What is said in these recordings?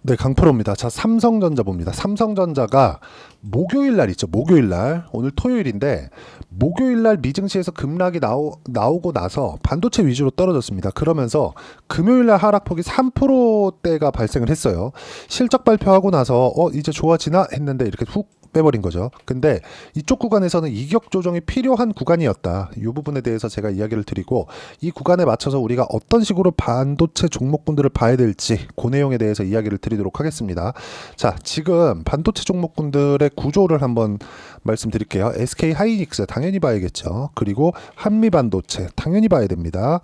네, 강프로입니다. 자, 삼성전자 봅니다. 삼성전자가 목요일 날 있죠. 목요일 날. 오늘 토요일인데 목요일 날 미증시에서 급락이 나오고 나서 반도체 위주로 떨어졌습니다. 그러면서 금요일 날 하락폭이 3%대가 발생을 했어요. 실적 발표하고 나서 이제 좋아지나 했는데 이렇게 훅 빼버린 거죠. 근데 이쪽 구간에서는 이격 조정이 필요한 구간이었다. 이 부분에 대해서 제가 이야기를 드리고 이 구간에 맞춰서 우리가 어떤 식으로 반도체 종목군들을 봐야 될지 그 내용에 대해서 이야기를 드리도록 하겠습니다. 자, 지금 반도체 종목군들의 구조를 한번 말씀드릴게요. SK 하이닉스 당연히 봐야겠죠. 그리고 한미 반도체 당연히 봐야 됩니다.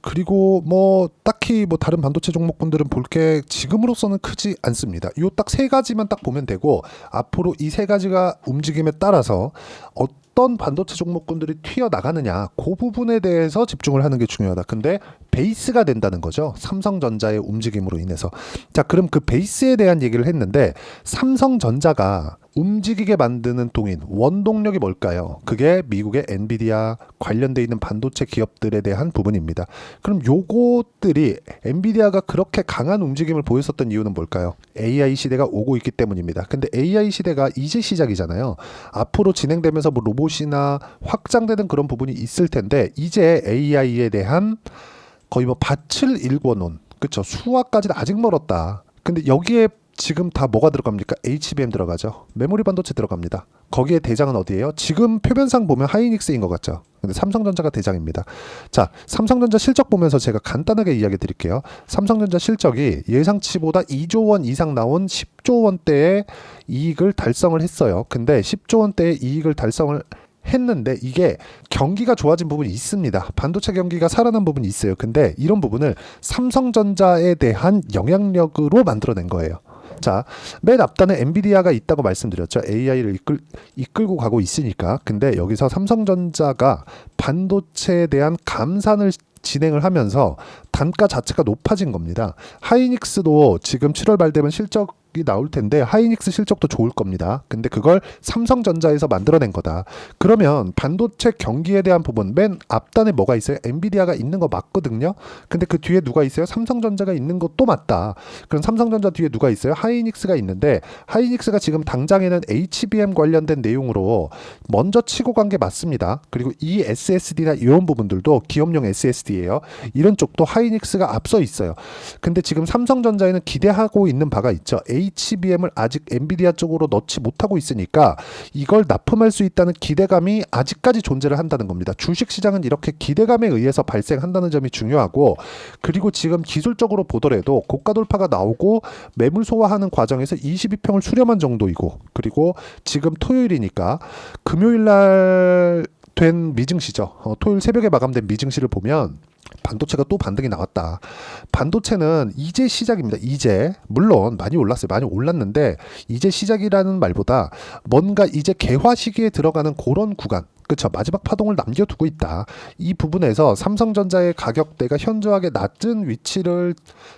그리고 딱히 다른 반도체 종목군들은 볼 게 지금으로서는 크지 않습니다. 요 딱 세 가지만 딱 보면 되고 앞으로 이 세 가지가 움직임에 따라서 어떤 반도체 종목군들이 튀어나가느냐 그 부분에 대해서 집중을 하는 게 중요하다. 근데 베이스가 된다는 거죠. 삼성전자의 움직임으로 인해서. 자, 그럼 그 베이스에 대한 얘기를 했는데 삼성전자가 움직이게 만드는 동인 원동력이 뭘까요? 그게 미국의 엔비디아 관련돼 있는 반도체 기업들에 대한 부분입니다. 그럼 요것들이 엔비디아가 그렇게 강한 움직임을 보였었던 이유는 뭘까요? AI 시대가 오고 있기 때문입니다. 근데 AI 시대가 이제 시작이잖아요. 앞으로 진행되면서 로봇이나 확장되는 그런 부분이 있을 텐데 이제 AI에 대한 거의 밭을 일궈놓은, 그쵸, 수화까지는 아직 멀었다. 근데 여기에 지금 다 뭐가 들어갑니까? HBM 들어가죠. 메모리 반도체 들어갑니다. 거기에 대장은 어디예요? 지금 표면상 보면 하이닉스인 것 같죠. 근데 삼성전자가 대장입니다. 자, 삼성전자 실적 보면서 제가 간단하게 이야기 드릴게요. 삼성전자 실적이 예상치보다 2조 원 이상 나온 10조 원대의 이익을 달성을 했어요. 근데 10조 원대의 이익을 달성을 했는데 이게 경기가 좋아진 부분이 있습니다. 반도체 경기가 살아난 부분이 있어요. 근데 이런 부분을 삼성전자에 대한 영향력으로 만들어낸 거예요. 자, 맨 앞단에 엔비디아가 있다고 말씀드렸죠. AI를 이끌고 가고 있으니까. 근데 여기서 삼성전자가 반도체에 대한 감산을 진행을 하면서 단가 자체가 높아진 겁니다. 하이닉스도 지금 7월 말 되면 실적이 나올 텐데 하이닉스 실적도 좋을 겁니다. 근데 그걸 삼성전자에서 만들어낸 거다. 그러면 반도체 경기에 대한 부분 맨 앞단에 뭐가 있어요? 엔비디아가 있는 거 맞거든요. 근데 그 뒤에 누가 있어요? 삼성전자가 있는 것도 맞다. 그럼 삼성전자 뒤에 누가 있어요? 하이닉스가 있는데 하이닉스가 지금 당장에는 HBM 관련된 내용으로 먼저 치고 간 게 맞습니다. 그리고 이 SSD나 이런 부분들도 기업용 SSD예요. 이런 쪽도 하이닉스가 앞서 있어요. 근데 지금 삼성전자에는 기대하고 있는 바가 있죠. HBM을 아직 엔비디아 쪽으로 넣지 못하고 있으니까 이걸 납품할 수 있다는 기대감이 아직까지 존재를 한다는 겁니다. 주식시장은 이렇게 기대감에 의해서 발생한다는 점이 중요하고, 그리고 지금 기술적으로 보더라도 고가 돌파가 나오고 매물 소화하는 과정에서 22평을 수렴한 정도이고, 그리고 지금 토요일이니까 금요일날 된 미증시죠. 토요일 새벽에 마감된 미증시를 보면 반도체가 또 반등이 나왔다. 반도체는 이제 시작입니다. 이제 물론 많이 올랐어요. 많이 올랐는데 이제 시작이라는 말보다 뭔가 이제 개화 시기에 들어가는 그런 구간, 그렇죠. 마지막 파동을 남겨두고 있다. 이 부분에서 삼성전자의 가격대가 현저하게 낮은 위치를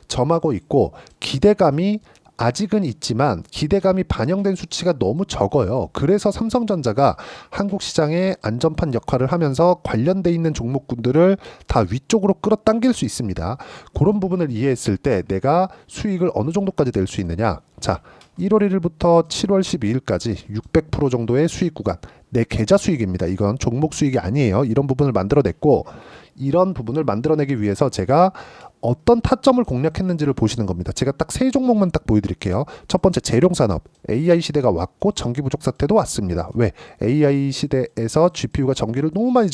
점하고 있고 기대감이 아직은 있지만 기대감이 반영된 수치가 너무 적어요. 그래서 삼성전자가 한국 시장의 안전판 역할을 하면서 관련돼 있는 종목군들을 다 위쪽으로 끌어당길 수 있습니다. 그런 부분을 이해했을 때 내가 수익을 어느 정도까지 낼 수 있느냐. 자, 1월 1일부터 7월 12일까지 600% 정도의 수익 구간. 내 계좌 수익입니다. 이건 종목 수익이 아니에요. 이런 부분을 만들어냈고, 이런 부분을 만들어내기 위해서 제가 어떤 타점을 공략했는지를 보시는 겁니다. 제가 딱 세 종목만 딱 보여드릴게요. 첫 번째 재룡산업. AI 시대가 왔고 전기 부족 사태도 왔습니다. 왜? AI 시대에서 GPU가 전기를 너무 많이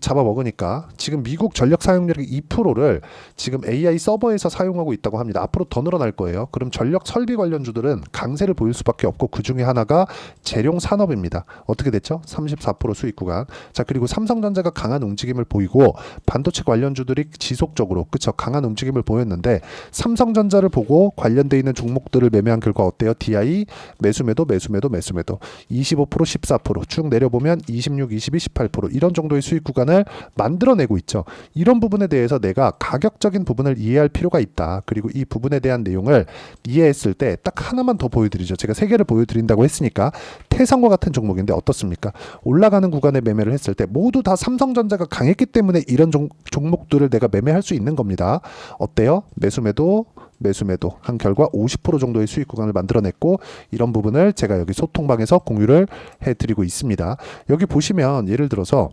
잡아먹으니까 지금 미국 전력 사용률의 2%를 지금 AI 서버에서 사용하고 있다고 합니다. 앞으로 더 늘어날 거예요. 그럼 전력 설비 관련주들은 강세를 보일 수밖에 없고 그 중에 하나가 재룡 산업입니다. 어떻게 됐죠? 34% 수익 구간. 자, 그리고 삼성전자가 강한 움직임을 보이고 반도체 관련주들이 지속적으로, 그쵸, 강한 움직임을 보였는데 삼성전자를 보고 관련돼 있는 종목들을 매매한 결과 어때요? DI 매수매도 25%, 14%쭉 내려보면 26, 22, 18% 이런 정도의 수익 구간 을 만들어내고 있죠. 이런 부분에 대해서 내가 가격적인 부분을 이해할 필요가 있다. 그리고 이 부분에 대한 내용을 이해했을 때 딱 하나만 더 보여드리죠. 제가 세 개를 보여드린다고 했으니까 태성과 같은 종목인데 어떻습니까? 올라가는 구간에 매매를 했을 때 모두 다 삼성전자가 강했기 때문에 이런 종목들을 내가 매매할 수 있는 겁니다. 어때요? 매수매도 매수 매도 한 결과 50% 정도의 수익 구간을 만들어냈고, 이런 부분을 제가 여기 소통방에서 공유를 해드리고 있습니다. 여기 보시면 예를 들어서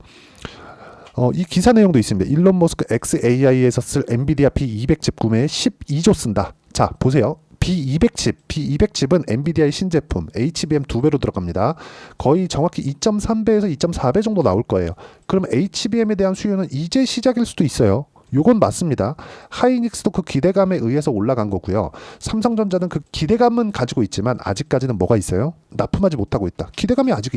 이 기사 내용도 있습니다. 일론 머스크 XAI에서 쓸 엔비디아 B200칩 구매에 12조 쓴다. 자, 보세요. B200칩은 엔비디아의 신제품 HBM 2배로 들어갑니다. 거의 정확히 2.3배에서 2.4배 정도 나올 거예요. 그럼 HBM에 대한 수요는 이제 시작일 수도 있어요. 요건 맞습니다. 하이닉스도 그 기대감에 의해서 올라간 거고요. 삼성전자는 그 기대감은 가지고 있지만 아직까지는 뭐가 있어요? 납품하지 못하고 있다. 기대감이 아직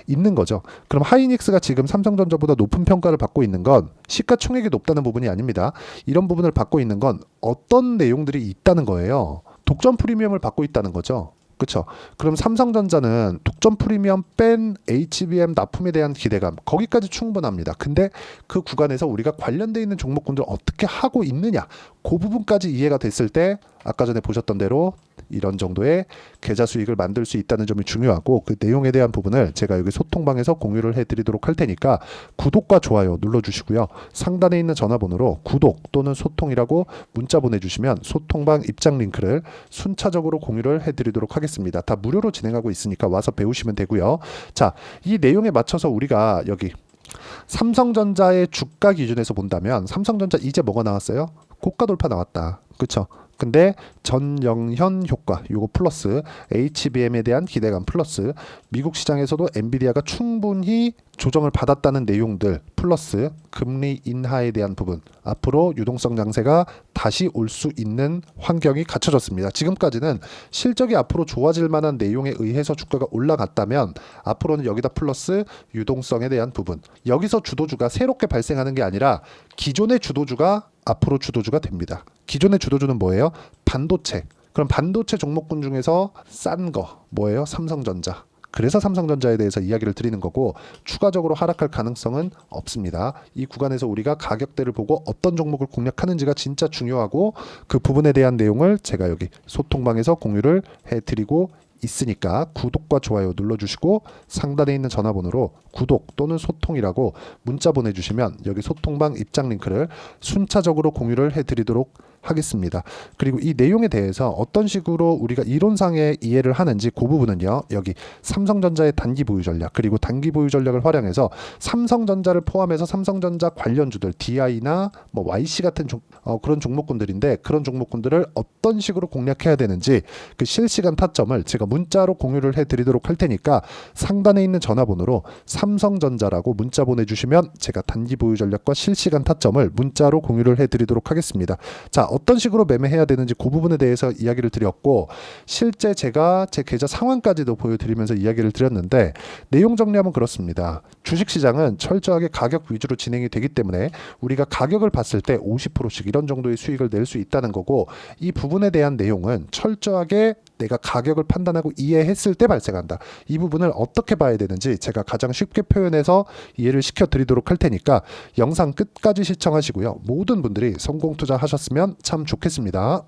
있는 거죠. 그럼 하이닉스가 지금 삼성전자보다 높은 평가를 받고 있는 건 시가총액이 높다는 부분이 아닙니다. 이런 부분을 받고 있는 건 어떤 내용들이 있다는 거예요. 독점 프리미엄을 받고 있다는 거죠. 그렇죠. 그럼 삼성전자는 독점 프리미엄 뺀 HBM 납품에 대한 기대감 거기까지 충분합니다. 근데 그 구간에서 우리가 관련돼 있는 종목군들 어떻게 하고 있느냐, 그 부분까지 이해가 됐을 때 아까 전에 보셨던 대로 이런 정도의 계좌 수익을 만들 수 있다는 점이 중요하고, 그 내용에 대한 부분을 제가 여기 소통방에서 공유를 해드리도록 할 테니까 구독과 좋아요 눌러주시고요. 상단에 있는 전화번호로 구독 또는 소통이라고 문자 보내주시면 소통방 입장 링크를 순차적으로 공유를 해드리도록 하겠습니다. 다 무료로 진행하고 있으니까 와서 배우시면 되고요. 자, 이 내용에 맞춰서 우리가 여기 삼성전자의 주가 기준에서 본다면 삼성전자 이제 뭐가 나왔어요? 고가 돌파 나왔다. 그렇죠? 근데 전영현 효과 요거 플러스 HBM에 대한 기대감 플러스 미국 시장에서도 엔비디아가 충분히 조정을 받았다는 내용들 플러스 금리 인하에 대한 부분, 앞으로 유동성 장세가 다시 올 수 있는 환경이 갖춰졌습니다. 지금까지는 실적이 앞으로 좋아질 만한 내용에 의해서 주가가 올라갔다면 앞으로는 여기다 플러스 유동성에 대한 부분, 여기서 주도주가 새롭게 발생하는 게 아니라 기존의 주도주가 앞으로 주도주가 됩니다. 기존의 주도주는 뭐예요? 반도체. 그럼 반도체 종목군 중에서 싼 거 뭐예요? 삼성전자. 그래서 삼성전자에 대해서 이야기를 드리는 거고, 추가적으로 하락할 가능성은 없습니다. 이 구간에서 우리가 가격대를 보고 어떤 종목을 공략하는지가 진짜 중요하고, 그 부분에 대한 내용을 제가 여기 소통방에서 공유를 해드리고 있으니까 구독과 좋아요 눌러주시고 상단에 있는 전화번호로 구독 또는 소통이라고 문자 보내주시면 여기 소통방 입장 링크를 순차적으로 공유를 해드리도록 하겠습니다. 그리고 이 내용에 대해서 어떤 식으로 우리가 이론상의 이해를 하는지 그 부분은요, 여기 삼성전자의 단기 보유 전략 그리고 단기 보유 전략을 활용해서 삼성전자를 포함해서 삼성전자 관련주들 DI나 뭐 YC 같은 그런 종목군들인데, 그런 종목군들을 어떤 식으로 공략해야 되는지 그 실시간 타점을 제가 문자로 공유를 해드리도록 할 테니까 상단에 있는 전화번호로 삼성전자라고 문자 보내주시면 제가 단기 보유 전략과 실시간 타점을 문자로 공유를 해드리도록 하겠습니다. 자, 어떤 식으로 매매해야 되는지 그 부분에 대해서 이야기를 드렸고, 실제 제가 제 계좌 상황까지도 보여드리면서 이야기를 드렸는데, 내용 정리하면 그렇습니다. 주식시장은 철저하게 가격 위주로 진행이 되기 때문에 우리가 가격을 봤을 때 50%씩 이런 정도의 수익을 낼 수 있다는 거고, 이 부분에 대한 내용은 철저하게 내가 가격을 판단하고 이해했을 때 발생한다. 이 부분을 어떻게 봐야 되는지 제가 가장 쉽게 표현해서 이해를 시켜드리도록 할 테니까 영상 끝까지 시청하시고요. 모든 분들이 성공 투자하셨으면 참 좋겠습니다.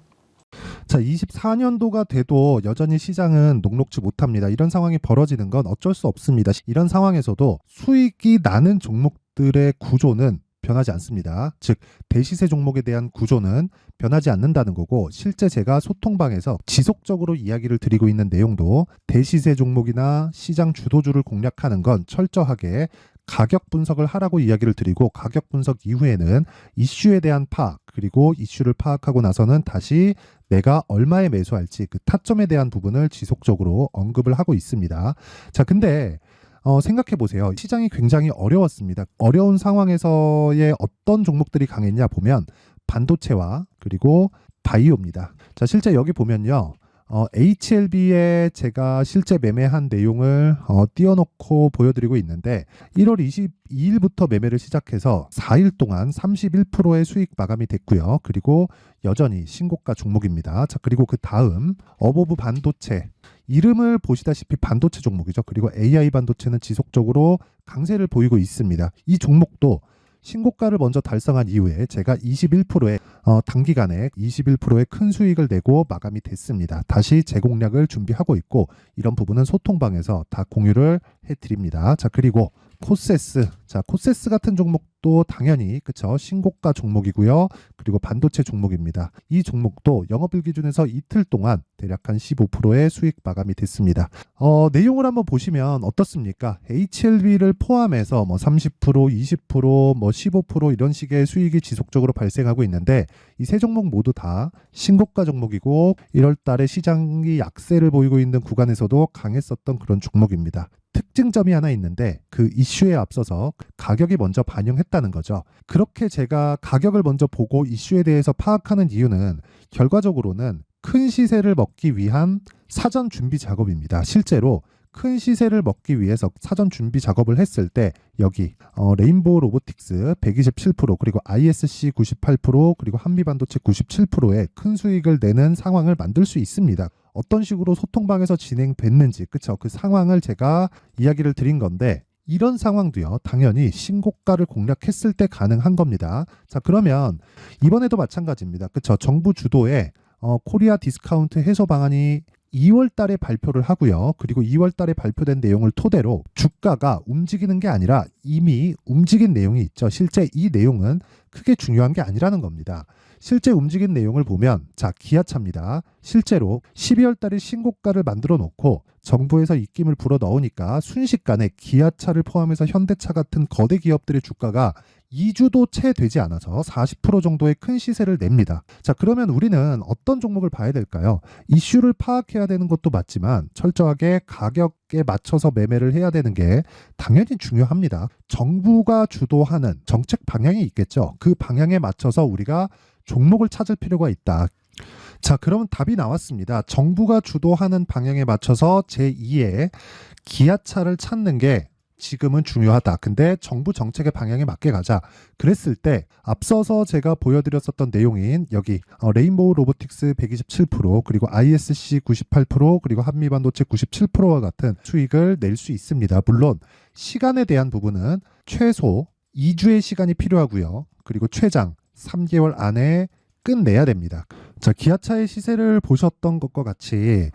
자, 24년도가 돼도 여전히 시장은 녹록지 못합니다. 이런 상황이 벌어지는 건 어쩔 수 없습니다. 이런 상황에서도 수익이 나는 종목들의 구조는 변하지 않습니다. 즉 대시세 종목에 대한 구조는 변하지 않는다는 거고, 실제 제가 소통방에서 지속적으로 이야기를 드리고 있는 내용도 대시세 종목이나 시장 주도주를 공략하는 건 철저하게 가격 분석을 하라고 이야기를 드리고, 가격 분석 이후에는 이슈에 대한 파악, 그리고 이슈를 파악하고 나서는 다시 내가 얼마에 매수할지 그 타점에 대한 부분을 지속적으로 언급을 하고 있습니다. 자, 근데 생각해 보세요. 시장이 굉장히 어려웠습니다. 어려운 상황에서의 어떤 종목들이 강했냐 보면 반도체와 그리고 바이오입니다. 자, 실제 여기 보면요. HLB에 제가 실제 매매한 내용을 띄워놓고 보여드리고 있는데, 1월 22일부터 매매를 시작해서 4일 동안 31%의 수익 마감이 됐고요. 그리고 여전히 신고가 종목입니다. 자, 그리고 그 다음 어보브 반도체, 이름을 보시다시피 반도체 종목이죠. 그리고 AI 반도체는 지속적으로 강세를 보이고 있습니다. 이 종목도 신고가를 먼저 달성한 이후에 제가 21%의 단기간에 21%의 큰 수익을 내고 마감이 됐습니다. 다시 재공략을 준비하고 있고, 이런 부분은 소통방에서 다 공유를 해드립니다. 자, 그리고 코세스. 자, 코세스 같은 종목도 당연히 그쵸, 신고가 종목이고요. 그리고 반도체 종목입니다. 이 종목도 영업일 기준에서 이틀 동안 대략 한 15%의 수익 마감이 됐습니다. 내용을 한번 보시면 어떻습니까? HLB를 포함해서 뭐 30%, 20%, 뭐 15% 이런 식의 수익이 지속적으로 발생하고 있는데 이 세 종목 모두 다 신고가 종목이고 1월 달에 시장이 약세를 보이고 있는 구간에서도 강했었던 그런 종목입니다. 특징점이 하나 있는데 그 이슈에 앞서서 가격이 먼저 반영했다는 거죠. 그렇게 제가 가격을 먼저 보고 이슈에 대해서 파악하는 이유는 결과적으로는 큰 시세를 먹기 위한 사전 준비 작업입니다. 실제로 큰 시세를 먹기 위해서 사전 준비 작업을 했을 때 여기 레인보우 로보틱스 127% 그리고 ISC 98% 그리고 한미반도체 97%의 큰 수익을 내는 상황을 만들 수 있습니다. 어떤 식으로 소통방에서 진행됐는지 그쵸, 그 상황을 제가 이야기를 드린 건데 이런 상황도요 당연히 신고가를 공략했을 때 가능한 겁니다. 자, 그러면 이번에도 마찬가지입니다. 그쵸, 정부 주도의 코리아 디스카운트 해소 방안이 2월 달에 발표를 하고요. 그리고 2월 달에 발표된 내용을 토대로 주가가 움직이는 게 아니라 이미 움직인 내용이 있죠. 실제 이 내용은 크게 중요한 게 아니라는 겁니다. 실제 움직인 내용을 보면 자, 기아차입니다. 실제로 12월 달에 신고가를 만들어 놓고 정부에서 입김을 불어 넣으니까 순식간에 기아차를 포함해서 현대차 같은 거대 기업들의 주가가 2주도 채 되지 않아서 40% 정도의 큰 시세를 냅니다. 자, 그러면 우리는 어떤 종목을 봐야 될까요? 이슈를 파악해야 되는 것도 맞지만 철저하게 가격에 맞춰서 매매를 해야 되는 게 당연히 중요합니다. 정부가 주도하는 정책 방향이 있겠죠. 그 방향에 맞춰서 우리가 종목을 찾을 필요가 있다. 자, 그러면 답이 나왔습니다. 정부가 주도하는 방향에 맞춰서 제2의 기아차를 찾는 게 지금은 중요하다. 근데 정부 정책의 방향에 맞게 가자. 그랬을 때 앞서서 제가 보여드렸었던 내용인 여기 레인보우 로보틱스 127% 그리고 ISC 98% 그리고 한미반도체 97%와 같은 수익을 낼 수 있습니다. 물론 시간에 대한 부분은 최소 2주의 시간이 필요하고요. 그리고 최장 3개월 안에 끝내야 됩니다. 자, 기아차의 시세를 보셨던 것과 같이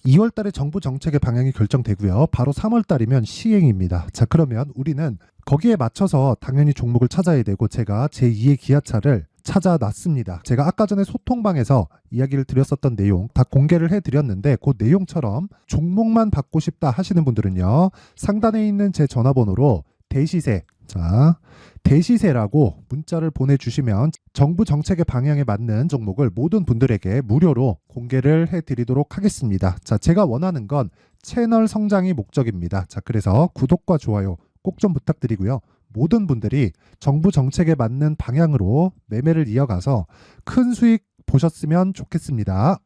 2월 달에 정부 정책의 방향이 결정되고요. 바로 3월 달이면 시행입니다. 자, 그러면 우리는 거기에 맞춰서 당연히 종목을 찾아야 되고 제가 제2의 기아차를 찾아놨습니다. 제가 아까 전에 소통방에서 이야기를 드렸었던 내용 다 공개를 해드렸는데 그 내용처럼 종목만 받고 싶다 하시는 분들은요. 상단에 있는 제 전화번호로 대시세, 자, 대시세라고 문자를 보내주시면 정부 정책의 방향에 맞는 종목을 모든 분들에게 무료로 공개를 해드리도록 하겠습니다. 자, 제가 원하는 건 채널 성장이 목적입니다. 자, 그래서 구독과 좋아요 꼭 좀 부탁드리고요. 모든 분들이 정부 정책에 맞는 방향으로 매매를 이어가서 큰 수익 보셨으면 좋겠습니다.